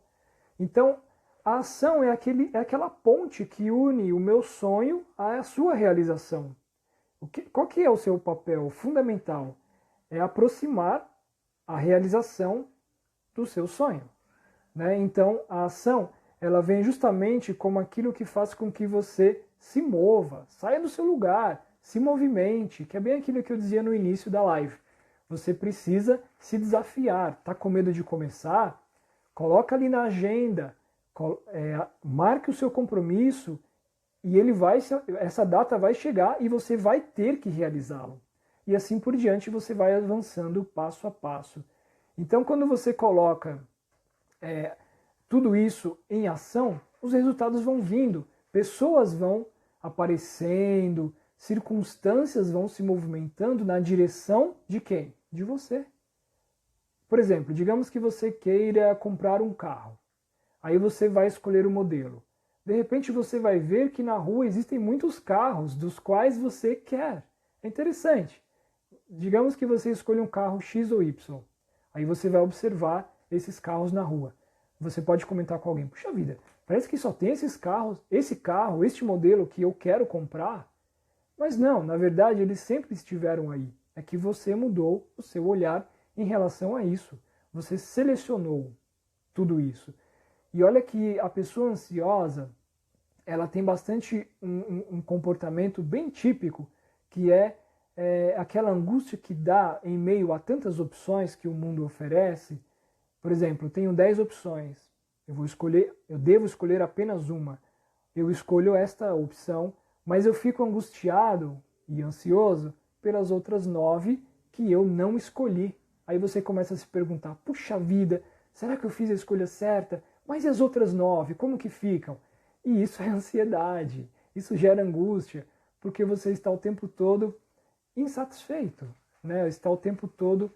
Então, a ação é aquela ponte que une o meu sonho à sua realização. Qual que é o seu papel fundamental? É aproximar a realização do seu sonho, né? Então, a ação, ela vem justamente como aquilo que faz com que você se mova, saia do seu lugar, se movimente, que é bem aquilo que eu dizia no início da live. Você precisa se desafiar. Tá com medo de começar? Coloca ali na agenda, marque o seu compromisso e essa data vai chegar e você vai ter que realizá-lo. E assim por diante você vai avançando passo a passo. Então, quando você coloca tudo isso em ação, os resultados vão vindo, pessoas vão aparecendo, circunstâncias vão se movimentando na direção de quem? De você. Por exemplo, digamos que você queira comprar um carro. Aí você vai escolher o modelo. De repente você vai ver que na rua existem muitos carros dos quais você quer. É interessante. Digamos que você escolhe um carro X ou Y. Aí você vai observar esses carros na rua. Você pode comentar com alguém, puxa vida, parece que só tem esses carros, esse carro, este modelo que eu quero comprar. Mas não, na verdade eles sempre estiveram aí. É que você mudou o seu olhar em relação a isso. Você selecionou tudo isso. E olha que a pessoa ansiosa, ela tem bastante um comportamento bem típico, que é aquela angústia que dá em meio a tantas opções que o mundo oferece. Por exemplo, eu tenho 10 opções. Eu devo escolher apenas uma. Eu escolho esta opção, mas eu fico angustiado e ansioso pelas outras 9 que eu não escolhi. Aí você começa a se perguntar, puxa vida, será que eu fiz a escolha certa? Mas e as outras 9, como que ficam? E isso é ansiedade, isso gera angústia, porque você está o tempo todo insatisfeito, né? Está o tempo todo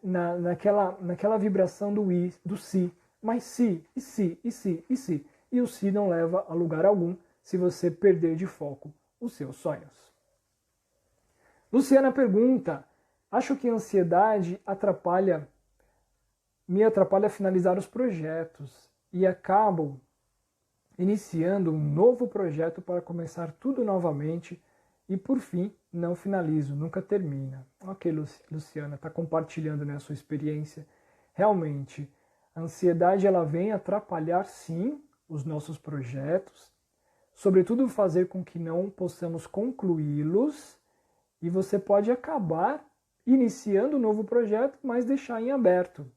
naquela vibração do si. Mas se, e se, e se, e se. E o si não leva a lugar algum se você perder de foco os seus sonhos. Luciana pergunta, acho que a ansiedade me atrapalha a finalizar os projetos e acabo iniciando um novo projeto para começar tudo novamente e por fim não finalizo, nunca termina. Ok, Luciana, está compartilhando, né, a sua experiência. Realmente, a ansiedade ela vem atrapalhar sim os nossos projetos, sobretudo fazer com que não possamos concluí-los e você pode acabar iniciando um novo projeto, mas deixar em aberto,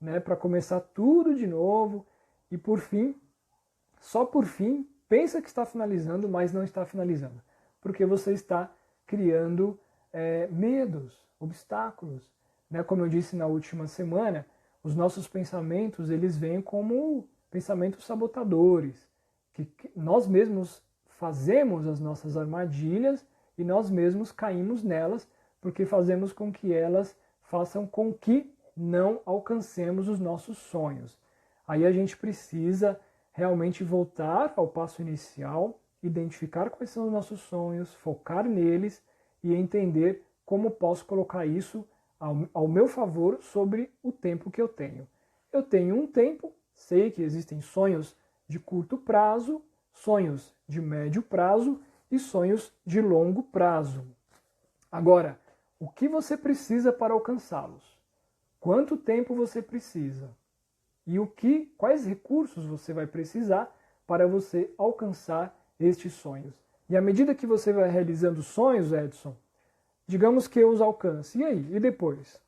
né, para começar tudo de novo e por fim, só por fim, pensa que está finalizando, mas não está finalizando, porque você está criando medos, obstáculos, né? Como eu disse na última semana, os nossos pensamentos eles vêm como pensamentos sabotadores, que nós mesmos fazemos as nossas armadilhas e nós mesmos caímos nelas, porque fazemos com que elas façam com que não alcancemos os nossos sonhos. Aí a gente precisa realmente voltar ao passo inicial, identificar quais são os nossos sonhos, focar neles e entender como posso colocar isso ao meu favor sobre o tempo que eu tenho. Eu tenho um tempo, sei que existem sonhos de curto prazo, sonhos de médio prazo e sonhos de longo prazo. Agora, o que você precisa para alcançá-los? Quanto tempo você precisa? E quais recursos você vai precisar para você alcançar estes sonhos? E à medida que você vai realizando sonhos, Edson, digamos que eu os alcance. E aí? E depois?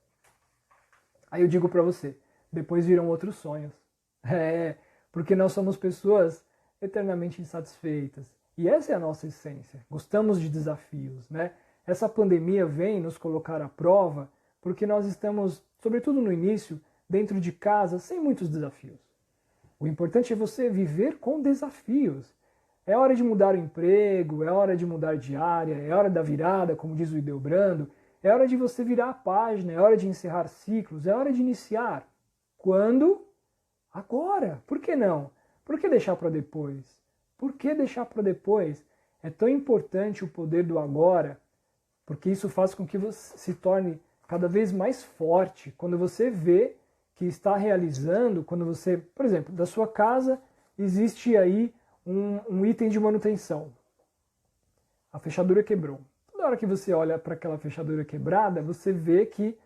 Aí eu digo para você, depois virão outros sonhos. Porque nós somos pessoas eternamente insatisfeitas. E essa é a nossa essência. Gostamos de desafios, né? essa pandemia vem nos colocar à prova porque nós estamos, sobretudo no início, dentro de casa, sem muitos desafios. O importante é você viver com desafios. É hora de mudar o emprego, é hora de mudar de área, é hora da virada, como diz o Hildebrando, é hora de você virar a página, é hora de encerrar ciclos, é hora de iniciar. Quando? Agora. Por que não? Por que deixar para depois? Por que deixar para depois? É tão importante o poder do agora, porque isso faz com que você se torne cada vez mais forte. Quando você vê que está realizando, quando você, por exemplo, da sua casa existe aí um item de manutenção. A fechadura quebrou. Toda hora que você olha para aquela fechadura quebrada, você vê que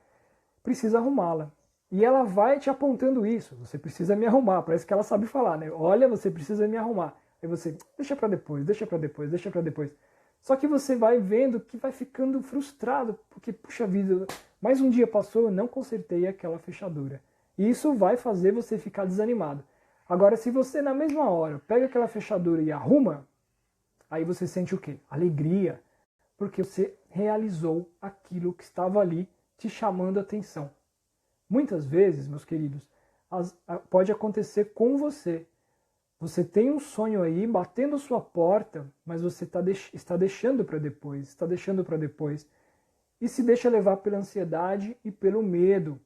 precisa arrumá-la. E ela vai te apontando isso. Você precisa me arrumar. Parece que ela sabe falar, né? Olha, você precisa me arrumar. Aí você, deixa para depois, deixa para depois, deixa para depois. Só que você vai vendo que vai ficando frustrado, porque, puxa vida, mais um dia passou, eu não consertei aquela fechadura. E isso vai fazer você ficar desanimado. Agora, se você na mesma hora pega aquela fechadura e arruma, aí você sente o quê? Alegria, porque você realizou aquilo que estava ali te chamando a atenção. Muitas vezes, meus queridos, pode acontecer com você. Você tem um sonho aí batendo sua porta, mas você está deixando para depois, está deixando para depois. E se deixa levar pela ansiedade e pelo medo.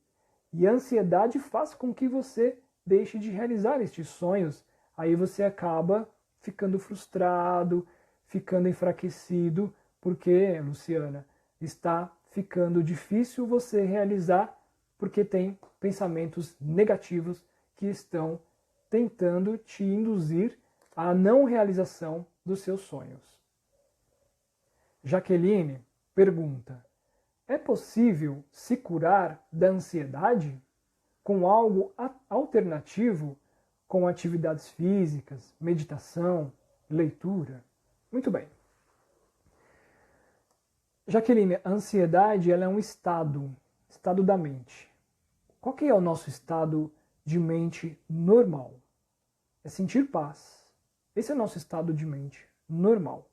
E a ansiedade faz com que você deixe de realizar estes sonhos. Aí você acaba ficando frustrado, ficando enfraquecido, porque, Luciana, está ficando difícil você realizar porque tem pensamentos negativos que estão tentando te induzir à não realização dos seus sonhos. Jaqueline pergunta: é possível se curar da ansiedade com algo alternativo, com atividades físicas, meditação, leitura? Muito bem. Jaqueline, a ansiedade ela é um estado da mente. Qual que é o nosso estado de mente normal? É sentir paz. Esse é o nosso estado de mente normal.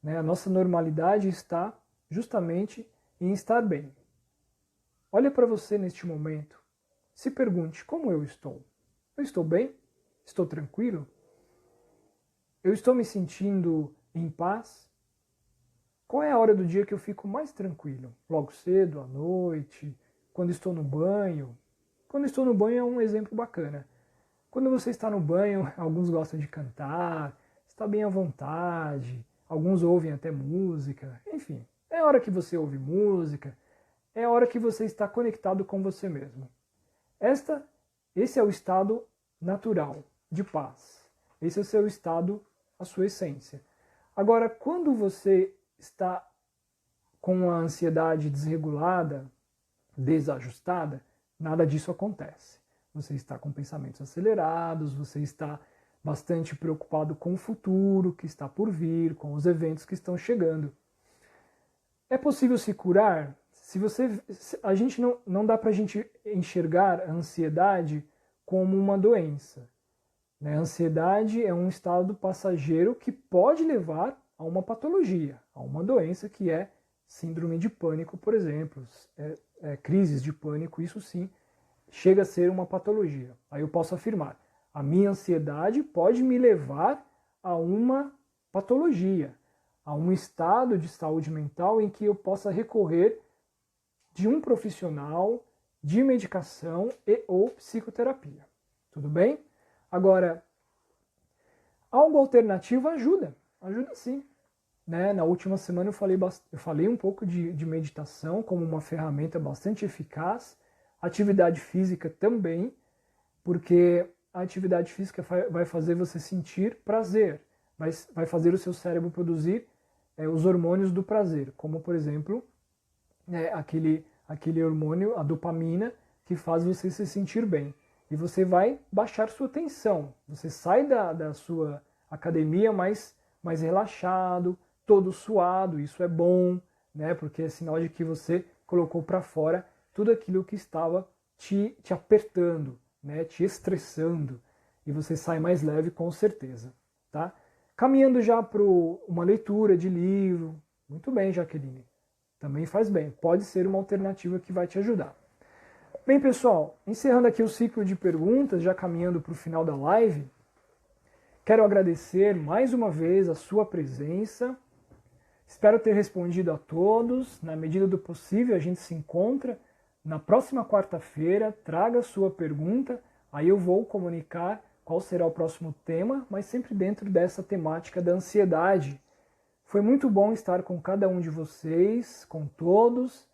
Né? A nossa normalidade está justamente em estar bem. Olha para você neste momento. Se pergunte, como eu estou? Eu estou bem? Estou tranquilo? Eu estou me sentindo em paz? Qual é a hora do dia que eu fico mais tranquilo? Logo cedo, à noite, quando estou no banho? Quando estou no banho é um exemplo bacana. Quando você está no banho, alguns gostam de cantar, está bem à vontade, alguns ouvem até música, enfim. É a hora que você ouve música, é a hora que você está conectado com você mesmo. Esse é o estado natural de paz. Esse é o seu estado, a sua essência. Agora, quando você está com a ansiedade desregulada, desajustada, nada disso acontece. Você está com pensamentos acelerados, você está bastante preocupado com o futuro que está por vir, com os eventos que estão chegando. É possível se curar? A gente não dá para a gente enxergar a ansiedade como uma doença. Né? A ansiedade é um estado passageiro que pode levar a uma patologia, a uma doença que é síndrome de pânico, por exemplo, crises de pânico, isso sim, chega a ser uma patologia. Aí eu posso afirmar, a minha ansiedade pode me levar a uma patologia, a um estado de saúde mental em que eu possa recorrer de um profissional, de medicação e ou psicoterapia. Tudo bem? Agora, algo alternativo ajuda sim. Né? Na última semana eu falei um pouco de meditação como uma ferramenta bastante eficaz, atividade física também, porque a atividade física vai fazer você sentir prazer, vai fazer o seu cérebro produzir os hormônios do prazer, como por exemplo aquele hormônio, a dopamina, que faz você se sentir bem. E você vai baixar sua tensão, você sai da sua academia mais relaxado, todo suado, isso é bom, né? Porque é sinal de que você colocou para fora tudo aquilo que estava te apertando, né? Te estressando, e você sai mais leve com certeza, tá? Caminhando já para uma leitura de livro, muito bem, Jaqueline. Também faz bem. Pode ser uma alternativa que vai te ajudar. Bem, pessoal, encerrando aqui o ciclo de perguntas, já caminhando para o final da live, quero agradecer mais uma vez a sua presença. Espero ter respondido a todos. Na medida do possível, a gente se encontra na próxima quarta-feira. Traga a sua pergunta, aí eu vou comunicar qual será o próximo tema, mas sempre dentro dessa temática da ansiedade. Foi muito bom estar com cada um de vocês, com todos.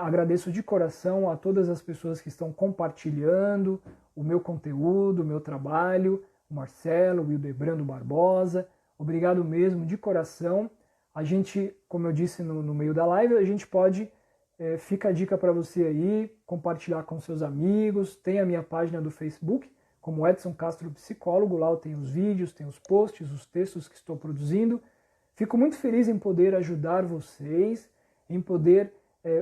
Agradeço de coração a todas as pessoas que estão compartilhando o meu conteúdo, o meu trabalho, o Marcelo, o Hildebrando Barbosa. Obrigado mesmo, de coração. A gente, como eu disse no meio da live, a gente pode, fica a dica para você aí, compartilhar com seus amigos. Tem a minha página do Facebook, como Edson Castro Psicólogo, lá eu tenho os vídeos, tenho os posts, os textos que estou produzindo. Fico muito feliz em poder ajudar vocês, em poder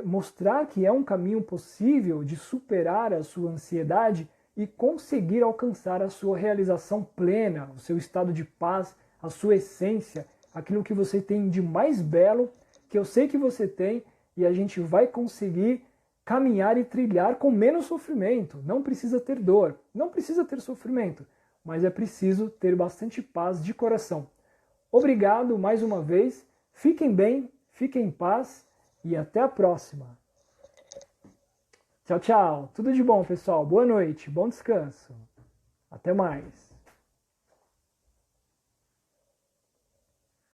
mostrar que é um caminho possível de superar a sua ansiedade e conseguir alcançar a sua realização plena, o seu estado de paz, a sua essência, aquilo que você tem de mais belo, que eu sei que você tem, e a gente vai conseguir caminhar e trilhar com menos sofrimento. Não precisa ter dor, não precisa ter sofrimento, mas é preciso ter bastante paz de coração. Obrigado mais uma vez, fiquem bem, fiquem em paz e até a próxima. Tchau, tchau. Tudo de bom, pessoal. Boa noite, bom descanso. Até mais.